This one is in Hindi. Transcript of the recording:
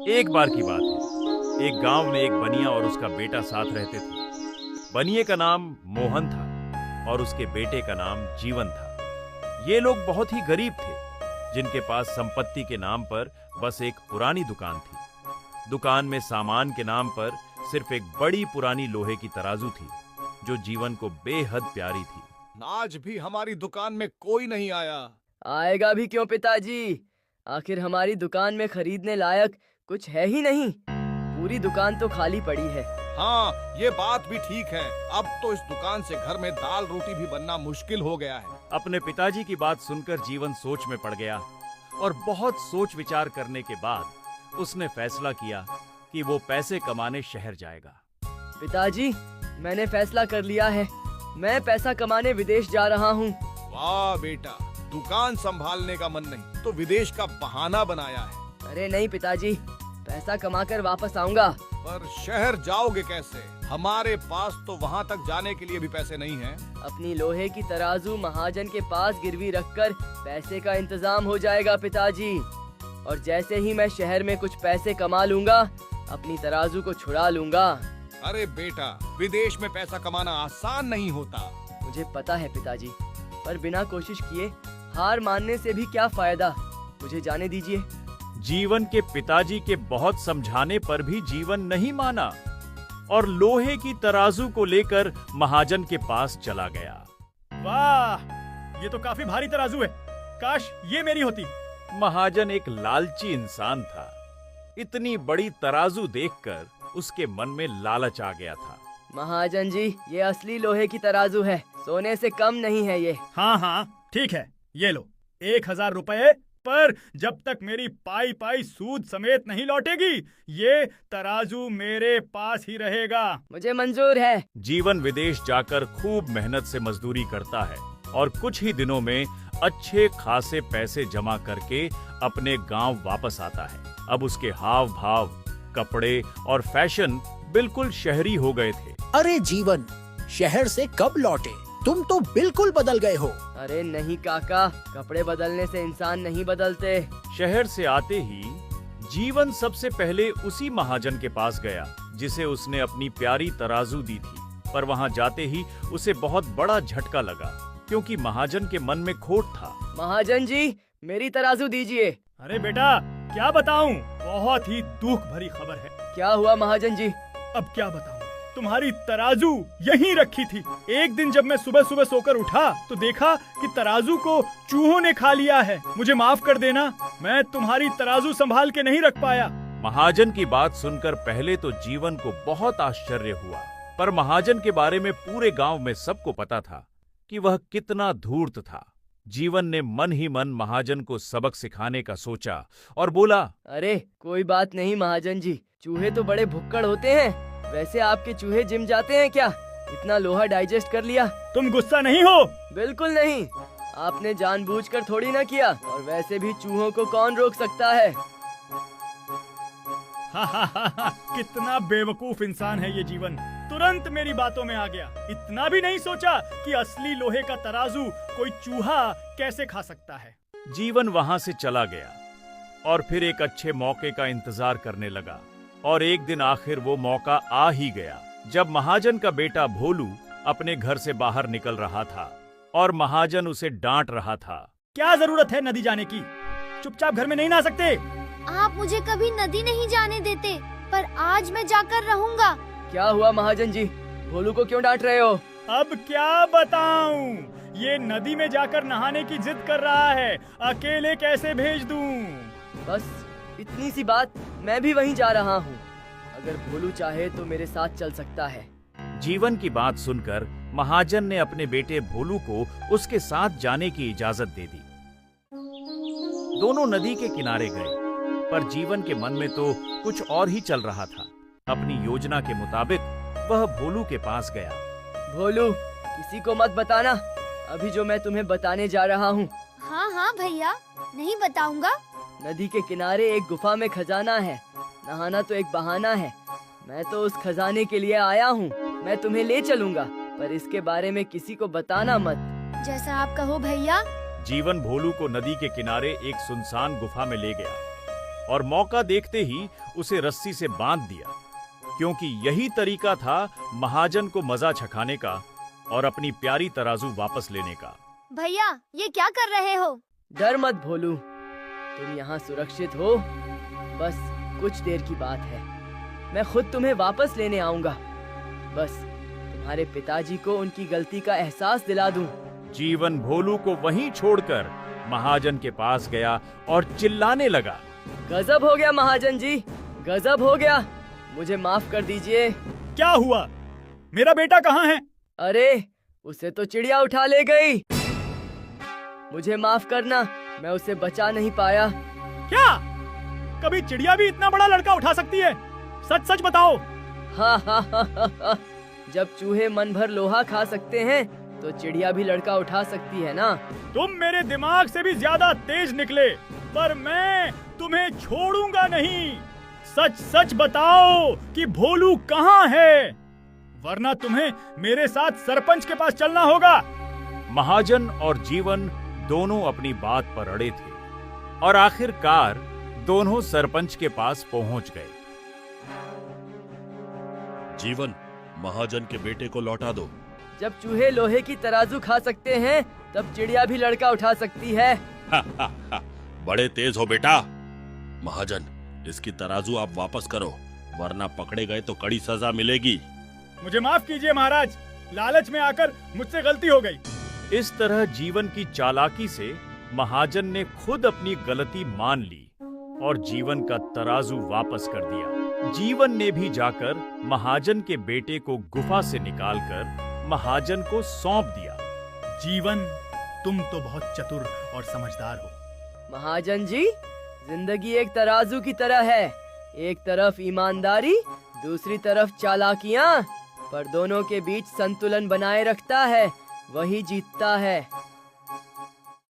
एक बार की बात है, एक गांव में एक बनिया और उसका बेटा साथ रहते थे। बनिए का नाम मोहन था और उसके बेटे का नाम जीवन था। ये लोग बहुत ही गरीब थे, जिनके पास संपत्ति के नाम पर बस एक पुरानी दुकान थी। दुकान में सामान के नाम पर सिर्फ एक बड़ी पुरानी लोहे की तराजू थी, जो जीवन को बेहद प्यारी थी। आज भी हमारी दुकान में कोई नहीं आया। आएगा भी क्यों पिताजी? आखिर हमारी दुकान में खरीदने लायक कुछ है ही नहीं। पूरी दुकान तो खाली पड़ी है। हाँ, ये बात भी ठीक है। अब तो इस दुकान से घर में दाल रोटी भी बनना मुश्किल हो गया है। अपने पिताजी की बात सुनकर जीवन सोच में पड़ गया और बहुत सोच विचार करने के बाद उसने फैसला किया कि वो पैसे कमाने शहर जाएगा। पिताजी, मैंने फैसला कर लिया है। मैं पैसा कमाने विदेश जा रहा हूँ। वाह बेटा, दुकान संभालने का मन नहीं तो विदेश का बहाना बनाया है। अरे नहीं पिताजी, पैसा कमाकर वापस आऊंगा। पर शहर जाओगे कैसे? हमारे पास तो वहाँ तक जाने के लिए भी पैसे नहीं हैं। अपनी लोहे की तराजू महाजन के पास गिरवी रखकर पैसे का इंतजाम हो जाएगा पिताजी। और जैसे ही मैं शहर में कुछ पैसे कमा लूंगा, अपनी तराजू को छुड़ा लूंगा। अरे बेटा, विदेश में पैसा कमाना आसान नहीं होता। मुझे पता है पिताजी, पर बिना कोशिश किए हार मानने से भी क्या फायदा। मुझे जाने दीजिए। जीवन के पिताजी के बहुत समझाने पर भी जीवन नहीं माना और लोहे की तराजू को लेकर महाजन के पास चला गया। वाह, ये तो काफी भारी तराजू है। काश ये मेरी होती। महाजन एक लालची इंसान था। इतनी बड़ी तराजू देखकर उसके मन में लालच आ गया था। महाजन जी, ये असली लोहे की तराजू है, सोने से कम नहीं है ये। हाँ हाँ ठीक है, ये लो 1000 रुपए। पर जब तक मेरी पाई पाई सूद समेत नहीं लौटेगी, ये तराजू मेरे पास ही रहेगा। मुझे मंजूर है। जीवन विदेश जाकर खूब मेहनत से मजदूरी करता है और कुछ ही दिनों में अच्छे खासे पैसे जमा करके अपने गांव वापस आता है। अब उसके हाव भाव, कपड़े और फैशन बिल्कुल शहरी हो गए थे। अरे जीवन, शहर से कब लौटे? तुम तो बिल्कुल बदल गए हो। अरे नहीं काका, कपड़े बदलने से इंसान नहीं बदलते। शहर से आते ही जीवन सबसे पहले उसी महाजन के पास गया जिसे उसने अपनी प्यारी तराजू दी थी। पर वहां जाते ही उसे बहुत बड़ा झटका लगा, क्योंकि महाजन के मन में खोट था। महाजन जी, मेरी तराजू दीजिए। अरे बेटा, क्या बताऊं? बहुत ही दुख भरी खबर है। क्या हुआ महाजन जी? अब क्या बताऊं? तुम्हारी तराजू यहीं रखी थी। एक दिन जब मैं सुबह सुबह सोकर उठा तो देखा कि तराजू को चूहों ने खा लिया है। मुझे माफ कर देना, मैं तुम्हारी तराजू संभाल के नहीं रख पाया। महाजन की बात सुनकर पहले तो जीवन को बहुत आश्चर्य हुआ, पर महाजन के बारे में पूरे गांव में सबको पता था कि वह कितना धूर्त था। जीवन ने मन ही मन महाजन को सबक सिखाने का सोचा और बोला, अरे कोई बात नहीं महाजन जी, चूहे तो बड़े भुक्कड़ होते हैं। वैसे आपके चूहे जिम जाते हैं क्या? इतना लोहा डाइजेस्ट कर लिया। तुम गुस्सा नहीं हो? बिल्कुल नहीं, आपने जानबूझकर थोड़ी ना किया। और वैसे भी चूहों को कौन रोक सकता है? कितना बेवकूफ इंसान है ये जीवन। तुरंत मेरी बातों में आ गया। इतना भी नहीं सोचा कि असली लोहे का तराजू कोई चूहा कैसे खा सकता है। जीवन वहां से चला गया और फिर एक अच्छे मौके का इंतजार करने लगा। और एक दिन आखिर वो मौका आ ही गया, जब महाजन का बेटा भोलू अपने घर से बाहर निकल रहा था और महाजन उसे डांट रहा था। क्या जरूरत है नदी जाने की? चुपचाप घर में नहीं नहा सकते? आप मुझे कभी नदी नहीं जाने देते, पर आज मैं जाकर रहूंगा। क्या हुआ महाजन जी? भोलू को क्यों डांट रहे हो? अब क्या बताऊं? ये नदी में जाकर नहाने की जिद कर रहा है। अकेले कैसे भेज दूं? बस इतनी सी बात, मैं भी वहीं जा रहा हूँ। अगर भोलू चाहे तो मेरे साथ चल सकता है। जीवन की बात सुनकर महाजन ने अपने बेटे भोलू को उसके साथ जाने की इजाजत दे दी। दोनों नदी के किनारे गए, पर जीवन के मन में तो कुछ और ही चल रहा था। अपनी योजना के मुताबिक वह भोलू के पास गया। भोलू, किसी को मत बताना अभी जो मैं तुम्हें बताने जा रहा हूँ। हाँ हाँ भैया, नहीं बताऊंगा। नदी के किनारे एक गुफा में खजाना है। नहाना तो एक बहाना है। मैं तो उस खजाने के लिए आया हूँ। मैं तुम्हें ले चलूंगा, पर इसके बारे में किसी को बताना मत। जैसा आप कहो भैया। जीवन भोलू को नदी के किनारे एक सुनसान गुफा में ले गया। और मौका देखते ही उसे रस्सी से बांध दिया, क्योंकि यही तरीका था महाजन को मजा चखाने का और अपनी प्यारी तराजू वापस लेने का। भैया ये क्या कर रहे हो? डर मत भोलू, तुम यहाँ सुरक्षित हो। बस कुछ देर की बात है, मैं खुद तुम्हें वापस लेने आऊंगा। बस तुम्हारे पिताजी को उनकी गलती का एहसास दिला दूं। जीवन भोलू को वहीं छोड़कर महाजन के पास गया और चिल्लाने लगा, गजब हो गया महाजन जी, गजब हो गया, मुझे माफ कर दीजिए। क्या हुआ? मेरा बेटा कहाँ है? अरे उसे तो चिड़िया उठा ले गई। मुझे माफ करना, मैं उसे बचा नहीं पाया। क्या? कभी चिड़िया भी इतना बड़ा लड़का उठा सकती है? सच सच बताओ। हा। जब चूहे मन भर लोहा खा सकते हैं तो चिड़िया भी लड़का उठा सकती है ना। तुम मेरे दिमाग से भी ज्यादा तेज निकले, पर मैं तुम्हें छोड़ूंगा नहीं। सच सच बताओ कि भोलू कहाँ है, वरना तुम्हें मेरे साथ सरपंच के पास चलना होगा। महाजन और जीवन दोनों अपनी बात पर अड़े थे और आखिरकार दोनों सरपंच के पास पहुंच गए। जीवन, महाजन के बेटे को लौटा दो। जब चूहे लोहे की तराजू खा सकते हैं तब चिड़िया भी लड़का उठा सकती है। बड़े तेज हो बेटा। महाजन, इसकी तराजू आप वापस करो, वरना पकड़े गए तो कड़ी सजा मिलेगी। मुझे माफ कीजिए महाराज, लालच में आकर मुझसे गलती हो गई। इस तरह जीवन की चालाकी से महाजन ने खुद अपनी गलती मान ली और जीवन का तराजू वापस कर दिया। जीवन ने भी जाकर महाजन के बेटे को गुफा से निकालकर महाजन को सौंप दिया। जीवन, तुम तो बहुत चतुर और समझदार हो। महाजन जी, जिंदगी एक तराजू की तरह है, एक तरफ ईमानदारी, दूसरी तरफ चालाकियाँ, पर दोनों के बीच संतुलन बनाए रखता है वही जीतता है।